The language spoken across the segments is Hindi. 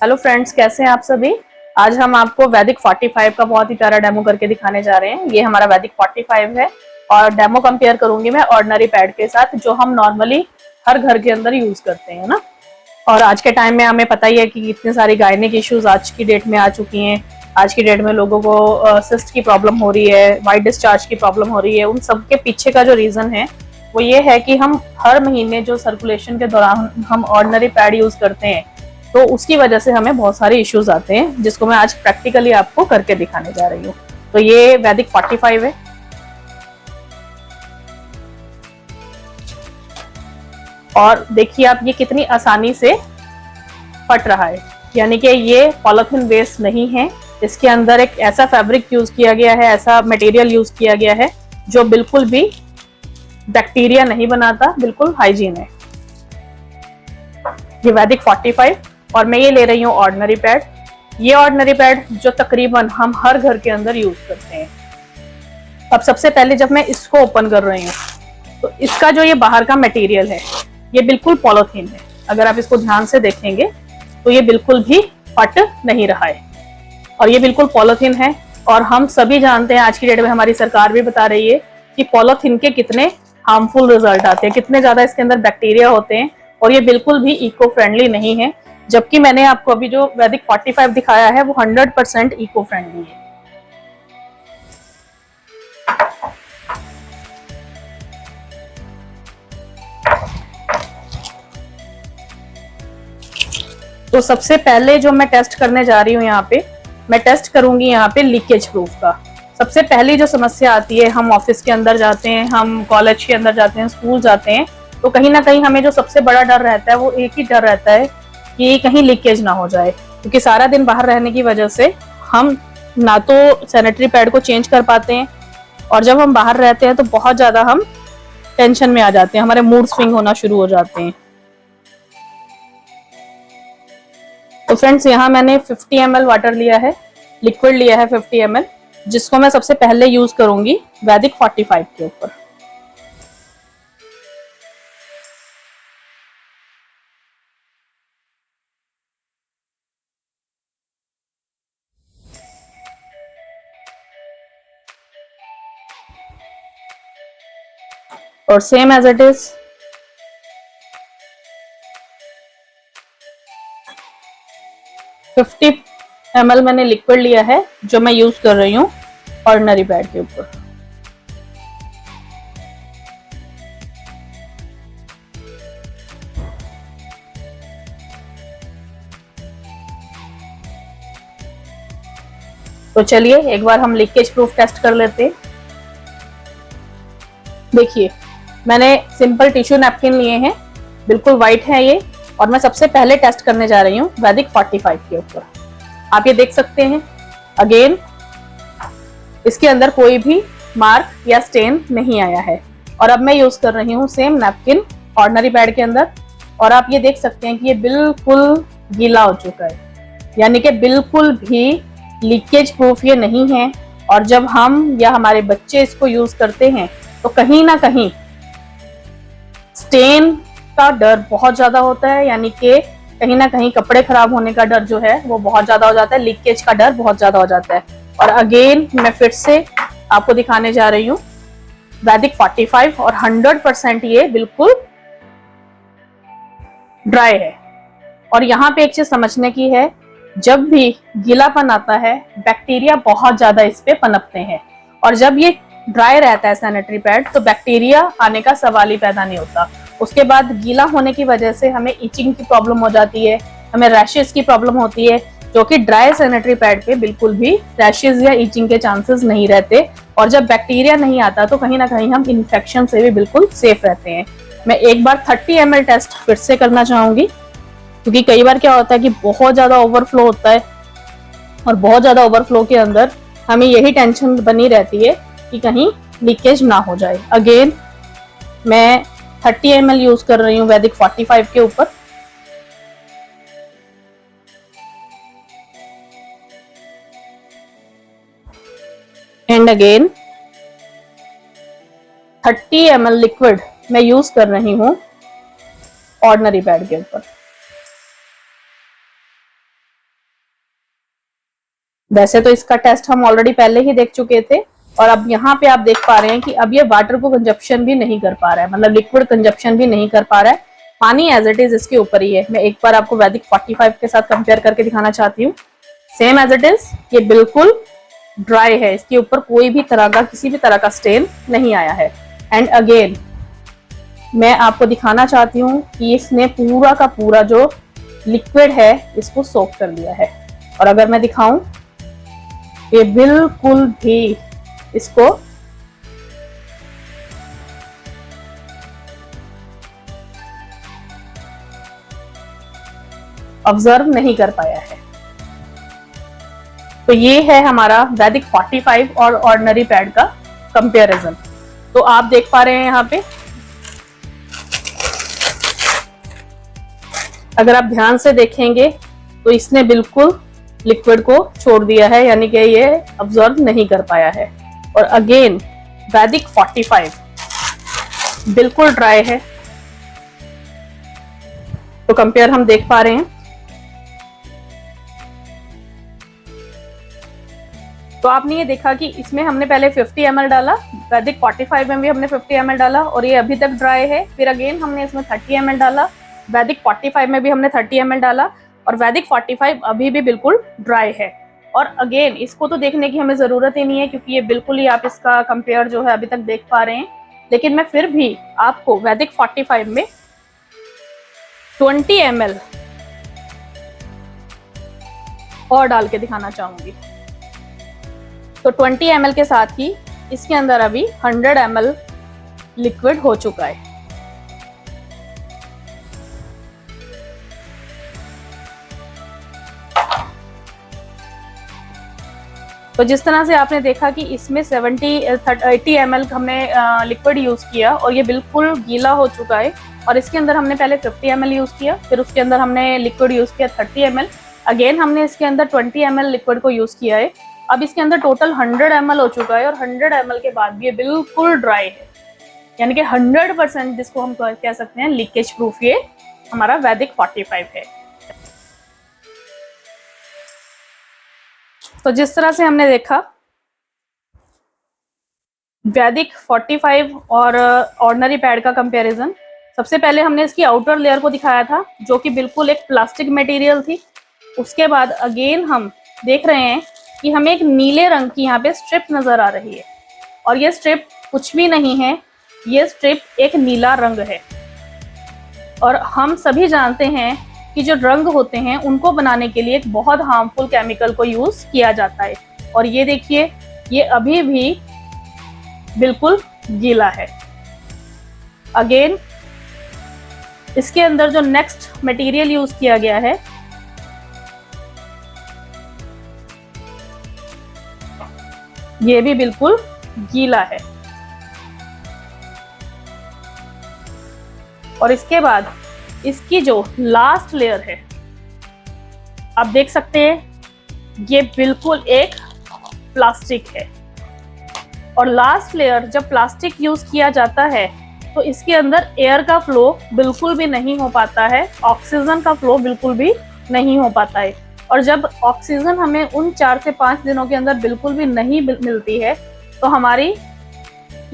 हेलो फ्रेंड्स, कैसे हैं आप सभी। आज हम आपको वैदिक 45 का बहुत ही प्यारा डेमो करके दिखाने जा रहे हैं। ये हमारा वैदिक 45 है और डेमो कंपेयर करूंगी मैं ऑर्डिनरी पैड के साथ, जो हम नॉर्मली हर घर के अंदर यूज करते हैं ना। और आज के टाइम में हमें पता ही है कि इतने सारी गायनिक इश्यूज आज की डेट में आ चुकी हैं। आज की डेट में लोगों को सिस्ट की प्रॉब्लम हो रही है, वाइट डिस्चार्ज की प्रॉब्लम हो रही है। उन सब के पीछे का जो रीजन है वो ये है कि हम हर महीने जो सर्कुलेशन के दौरान हम ऑर्डिनरी पैड यूज करते हैं, तो उसकी वजह से हमें बहुत सारे इश्यूज आते हैं, जिसको मैं आज प्रैक्टिकली आपको करके दिखाने जा रही हूँ। तो ये वैदिक 45 है और देखिए आप ये कितनी आसानी से फट रहा है। यानी कि ये पॉलिथीन बेस्ड नहीं है, इसके अंदर एक ऐसा फैब्रिक यूज किया गया है, ऐसा मटेरियल यूज किया गया है जो बिल्कुल भी बैक्टीरिया नहीं बनाता, बिल्कुल हाइजीन है। ये वैदिक 45 और मैं ये ले रही हूँ ऑर्डिनरी पैड। ये ऑर्डिनरी पैड जो तकरीबन हम हर घर के अंदर यूज करते हैं। अब सबसे पहले जब मैं इसको ओपन कर रही हूँ तो इसका जो ये बाहर का मटेरियल है ये बिल्कुल पॉलिथीन है। अगर आप इसको ध्यान से देखेंगे तो ये बिल्कुल भी फट नहीं रहा है और ये बिल्कुल पॉलिथीन है। और हम सभी जानते हैं, आज की डेट में हमारी सरकार भी बता रही है कि पॉलिथीन के कितने हार्मफुल रिजल्ट आते हैं, कितने ज्यादा इसके अंदर बैक्टीरिया होते हैं और ये बिल्कुल भी इको फ्रेंडली नहीं है। जबकि मैंने आपको अभी जो वैदिक 45 दिखाया है वो 100% इको फ्रेंडली है। तो सबसे पहले जो मैं टेस्ट करने जा रही हूँ यहाँ पे, मैं टेस्ट करूंगी यहाँ पे लीकेज प्रूफ का। सबसे पहली जो समस्या आती है, हम ऑफिस के अंदर जाते हैं, हम कॉलेज के अंदर जाते हैं, स्कूल जाते हैं, तो कहीं ना कहीं हमें जो सबसे बड़ा डर रहता है वो एक ही डर रहता है कि कहीं लीकेज ना हो जाए। क्योंकि सारा दिन बाहर रहने की वजह से हम ना तो सैनिटरी पैड को चेंज कर पाते हैं और जब हम बाहर रहते हैं तो बहुत ज्यादा हम टेंशन में आ जाते हैं, हमारे मूड स्विंग होना शुरू हो जाते हैं। तो फ्रेंड्स, यहाँ मैंने 50 ml वाटर लिया है, लिक्विड लिया है 50 ml, जिसको मैं सबसे पहले यूज करूंगी वैदिक 45 के ऊपर। और same as it is 50 ml मैंने लिक्विड लिया है जो मैं यूज कर रही हूँ ऑर्डिनरी पैड के ऊपर। तो चलिए एक बार हम लीकेज प्रूफ टेस्ट कर लेते हैं। देखिए, मैंने सिंपल टिश्यू नैपकिन लिए हैं, बिल्कुल वाइट है ये, और मैं सबसे पहले टेस्ट करने जा रही हूँ वैदिक 45 के ऊपर। आप ये देख सकते हैं, अगेन इसके अंदर कोई भी मार्क या स्टेन नहीं आया है। और अब मैं यूज कर रही हूँ सेम नैपकिन ऑर्डिनरी पैड के अंदर, और आप ये देख सकते हैं कि ये बिल्कुल गीला हो चुका है, यानी कि बिल्कुल भी लीकेज प्रूफ ये नहीं है। और जब हम या हमारे बच्चे इसको यूज करते हैं तो कहीं ना कहीं स्टेन का डर बहुत ज्यादा होता है, यानी कि कहीं ना कहीं कपड़े खराब होने का डर जो है वो बहुत ज्यादा हो जाता है, लीकेज का डर बहुत ज्यादा हो जाता है। और अगेन मैं फिर से आपको दिखाने जा रही हूँ वैदिक 45 और 100% ये बिल्कुल ड्राई है। और यहाँ पे एक चीज समझने की है, जब भी गीलापन आता है बैक्टीरिया बहुत ज्यादा इस पे पनपते हैं, और जब ये ड्राई रहता है सैनिटरी पैड तो बैक्टीरिया आने का सवाल ही पैदा नहीं होता। उसके बाद गीला होने की वजह से हमें इचिंग की प्रॉब्लम हो जाती है, हमें रैशेस की प्रॉब्लम होती है, जो कि ड्राई सैनिटरी पैड पे बिल्कुल भी रैशेस या इचिंग के चांसेस नहीं रहते। और जब बैक्टीरिया नहीं आता तो कहीं ना कहीं हम इन्फेक्शन से भी बिल्कुल सेफ रहते हैं। मैं एक बार 30 ml टेस्ट फिर से करना चाहूंगी, क्योंकि कई बार क्या होता है कि बहुत ज्यादा ओवरफ्लो होता है और बहुत ज्यादा ओवरफ्लो के अंदर हमें यही टेंशन बनी रहती है कि कहीं लीकेज ना हो जाए। अगेन मैं 30 ml यूज कर रही हूँ वैदिक 45 के ऊपर। एंड अगेन 30 ml लिक्विड मैं यूज कर रही हूँ ऑर्डिनरी पैड के ऊपर। वैसे तो इसका टेस्ट हम ऑलरेडी पहले ही देख चुके थे, और अब यहाँ पे आप देख पा रहे हैं कि अब ये वाटर को कंजप्शन भी नहीं कर पा रहा है, मतलब लिक्विड कंजप्शन भी नहीं कर पा रहा है। पानी एज इट इज इसके ऊपर ही है। मैं एक बार आपको वैदिक 45 के साथ कंपेयर करके दिखाना चाहती हूँ। सेम एज इट इज, ये बिल्कुल ड्राई है, इसके ऊपर कोई भी तरह का, किसी भी तरह का स्टेन नहीं आया है। एंड अगेन मैं आपको दिखाना चाहती हूँ कि इसने पूरा का पूरा जो लिक्विड है इसको सोक कर लिया है। और अगर मैं दिखाऊं, ये बिल्कुल भी इसको ऑब्जर्व नहीं कर पाया है। तो ये है हमारा वैदिक 45 और ऑर्डिनरी पैड का कंपैरिजन। तो आप देख पा रहे हैं यहाँ पे, अगर आप ध्यान से देखेंगे तो इसने बिल्कुल लिक्विड को छोड़ दिया है, यानी कि ये ऑब्जर्व नहीं कर पाया है। और अगेन वैदिक 45 बिल्कुल ड्राई है। तो कंपेयर हम देख पा रहे हैं। तो आपने ये देखा कि इसमें हमने पहले 50 ml डाला, वैदिक 45 में भी हमने 50 ml डाला और ये अभी तक ड्राई है। फिर अगेन हमने इसमें 30 ml डाला, वैदिक 45 में भी हमने 30 ml डाला और वैदिक 45 अभी भी बिल्कुल ड्राई है। और अगेन इसको तो देखने की हमें जरूरत ही नहीं है क्योंकि ये बिल्कुल ही आप इसका कंपेयर जो है अभी तक देख पा रहे हैं। लेकिन मैं फिर भी आपको वैदिक 45 में 20 ml और डाल के दिखाना चाहूंगी। तो 20 ml के साथ ही इसके अंदर अभी 100 ml लिक्विड हो चुका है। तो जिस तरह से आपने देखा कि इसमें 80 ml हमने लिक्विड यूज किया और ये बिल्कुल गीला हो चुका है। और इसके अंदर हमने पहले 50 ml यूज किया, फिर उसके अंदर हमने लिक्विड यूज किया 30 ml, अगेन हमने इसके अंदर 20 ml लिक्विड को यूज किया है। अब इसके अंदर टोटल 100 ml हो चुका है और 100 ml के बाद भी ये बिल्कुल ड्राई है, यानी कि 100% जिसको हम कह सकते हैं लीकेज प्रूफ ये हमारा वैदिक 45 है। तो जिस तरह से हमने देखा वैदिक 45 और ऑर्डिनरी पैड का कंपैरिजन, सबसे पहले हमने इसकी आउटर लेयर को दिखाया था जो कि बिल्कुल एक प्लास्टिक मटेरियल थी। उसके बाद अगेन हम देख रहे हैं कि हमें एक नीले रंग की यहाँ पे स्ट्रिप नजर आ रही है और ये स्ट्रिप कुछ भी नहीं है, ये स्ट्रिप एक नीला रंग है। और हम सभी जानते हैं कि जो रंग होते हैं उनको बनाने के लिए एक बहुत हार्मफुल केमिकल को यूज किया जाता है। और ये देखिए, ये अभी भी बिल्कुल गीला है। अगेन इसके अंदर जो नेक्स्ट मटेरियल यूज किया गया है ये भी बिल्कुल गीला है। और इसके बाद इसकी जो लास्ट लेयर है आप देख सकते हैं ये बिल्कुल एक प्लास्टिक है। और लास्ट लेयर जब प्लास्टिक यूज किया जाता है तो इसके अंदर एयर का फ्लो बिल्कुल भी नहीं हो पाता है, ऑक्सीजन का फ्लो बिल्कुल भी नहीं हो पाता है। और जब ऑक्सीजन हमें उन 4 से 5 दिनों के अंदर बिल्कुल भी नहीं मिलती है तो हमारी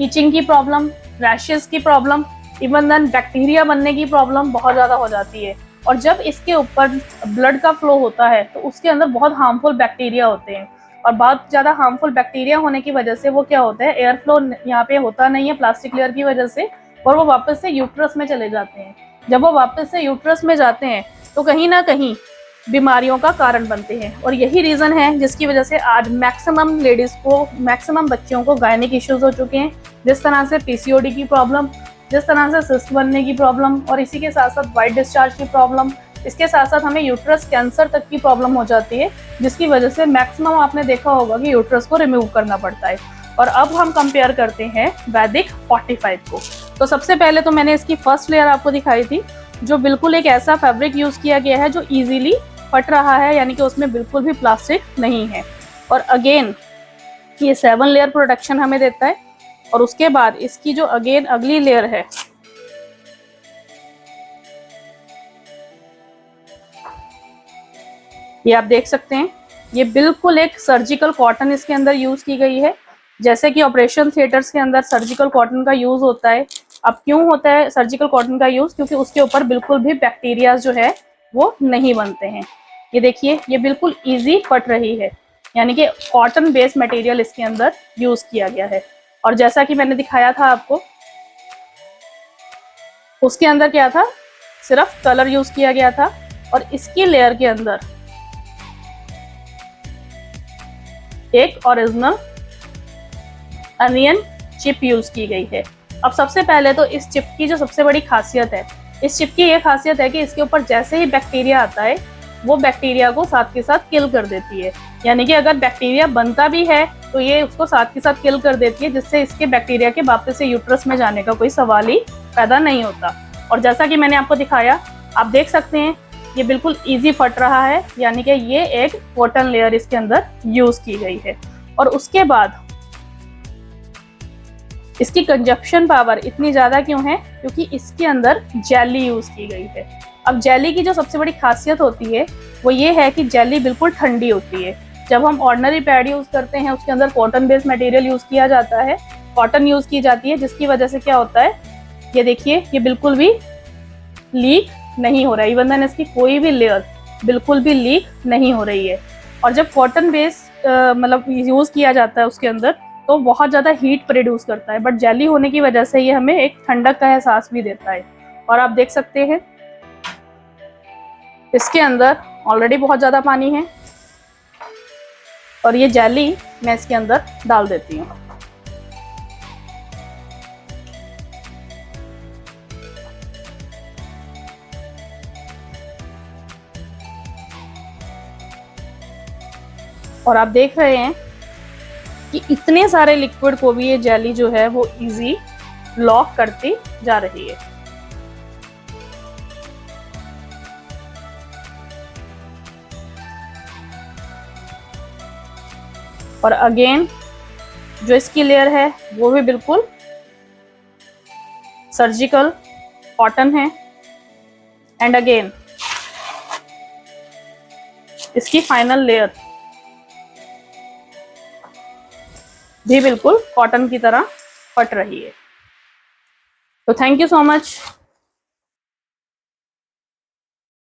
ईचिंग की प्रॉब्लम, रैशेस की प्रॉब्लम, इवन देन बैक्टीरिया बनने की प्रॉब्लम बहुत ज़्यादा हो जाती है। और जब इसके ऊपर ब्लड का फ्लो होता है तो उसके अंदर बहुत हार्मफुल बैक्टीरिया होते हैं और बहुत ज़्यादा हार्मफुल बैक्टीरिया होने की वजह से वो क्या होता है, एयर फ्लो यहाँ पे होता नहीं है प्लास्टिक लेयर की वजह से, और वो वापस से यूट्रस में चले जाते हैं। जब वो वापस से यूट्रस में जाते हैं तो कहीं ना कहीं बीमारियों का कारण बनते हैं। और यही रीज़न है जिसकी वजह से आज मैक्सिमम लेडीज़ को, मैक्सिमम बच्चियों को गायनिक इश्यूज हो चुके हैं, जिस तरह से पीसीओडी की प्रॉब्लम, जिस तरह से सिस्ट बनने की प्रॉब्लम, और इसी के साथ साथ वाइट डिस्चार्ज की प्रॉब्लम, इसके साथ साथ हमें यूट्रस कैंसर तक की प्रॉब्लम हो जाती है, जिसकी वजह से मैक्सिमम आपने देखा होगा कि यूट्रस को रिमूव करना पड़ता है। और अब हम कंपेयर करते हैं वैदिक 45 को। तो सबसे पहले तो मैंने इसकी फर्स्ट लेयर आपको दिखाई थी जो बिल्कुल एक ऐसा फैब्रिक यूज किया गया है जो इजीली फट रहा है, यानी कि उसमें बिल्कुल भी प्लास्टिक नहीं है। और अगेन ये 7 लेयर प्रोटेक्शन हमें देता है। और उसके बाद इसकी जो अगेन अगली लेयर है ये आप देख सकते हैं ये बिल्कुल एक सर्जिकल कॉटन इसके अंदर यूज की गई है, जैसे कि ऑपरेशन थिएटर्स के अंदर सर्जिकल कॉटन का यूज होता है। अब क्यों होता है सर्जिकल कॉटन का यूज? क्योंकि उसके ऊपर बिल्कुल भी बैक्टीरिया जो है वो नहीं बनते हैं। ये देखिए, ये बिल्कुल इजी फट रही है, यानी कि कॉटन बेस्ड मटेरियल इसके अंदर यूज किया गया है। और जैसा कि मैंने दिखाया था आपको, उसके अंदर क्या था, सिर्फ कलर यूज किया गया था, और इसकी लेयर के अंदर एक ओरिजिनल अनियन चिप यूज की गई है। अब सबसे पहले तो इस चिप की जो सबसे बड़ी खासियत है, इस चिप की ये खासियत है कि इसके ऊपर जैसे ही बैक्टीरिया आता है वो बैक्टीरिया को साथ के साथ किल कर देती है। यानी कि अगर बैक्टीरिया बनता भी है तो ये उसको साथ के साथ किल कर देती है, जिससे इसके बैक्टीरिया के वापस से यूट्रस में जाने का कोई सवाल ही पैदा नहीं होता। और जैसा कि मैंने आपको दिखाया, आप देख सकते हैं ये बिल्कुल इजी फट रहा है, यानी कि ये एक कॉटन लेयर इसके अंदर यूज की गई है। और उसके बाद इसकी कंजप्शन पावर इतनी ज्यादा क्यों है? क्योंकि इसके अंदर जेली यूज की गई है। अब जेली की जो सबसे बड़ी खासियत होती है वो ये है कि जेली बिल्कुल ठंडी होती है। जब हम ऑर्डिनरी पैड यूज करते हैं उसके अंदर कॉटन बेस्ड मटेरियल यूज किया जाता है, कॉटन यूज की जाती है, जिसकी वजह से क्या होता है, ये देखिए, ये बिल्कुल भी लीक नहीं हो रहा है। इवन देन इसकी कोई भी लेयर बिल्कुल भी लीक नहीं हो रही है। और जब कॉटन बेस्ड मतलब यूज किया जाता है उसके अंदर, तो बहुत ज़्यादा हीट प्रोड्यूस करता है, बट जेली होने की वजह से ये हमें एक ठंडक का एहसास भी देता है। और आप देख सकते हैं इसके अंदर ऑलरेडी बहुत ज़्यादा पानी है, और ये जेली मैं इसके अंदर डाल देती हूँ। और आप देख रहे हैं कि इतने सारे लिक्विड को भी ये जेली जो है वो इजी लॉक करती जा रही है। और अगेन जो इसकी लेयर है वो भी बिल्कुल सर्जिकल कॉटन है, एंड अगेन इसकी फाइनल लेयर भी बिल्कुल कॉटन की तरह फट रही है। तो थैंक यू सो मच।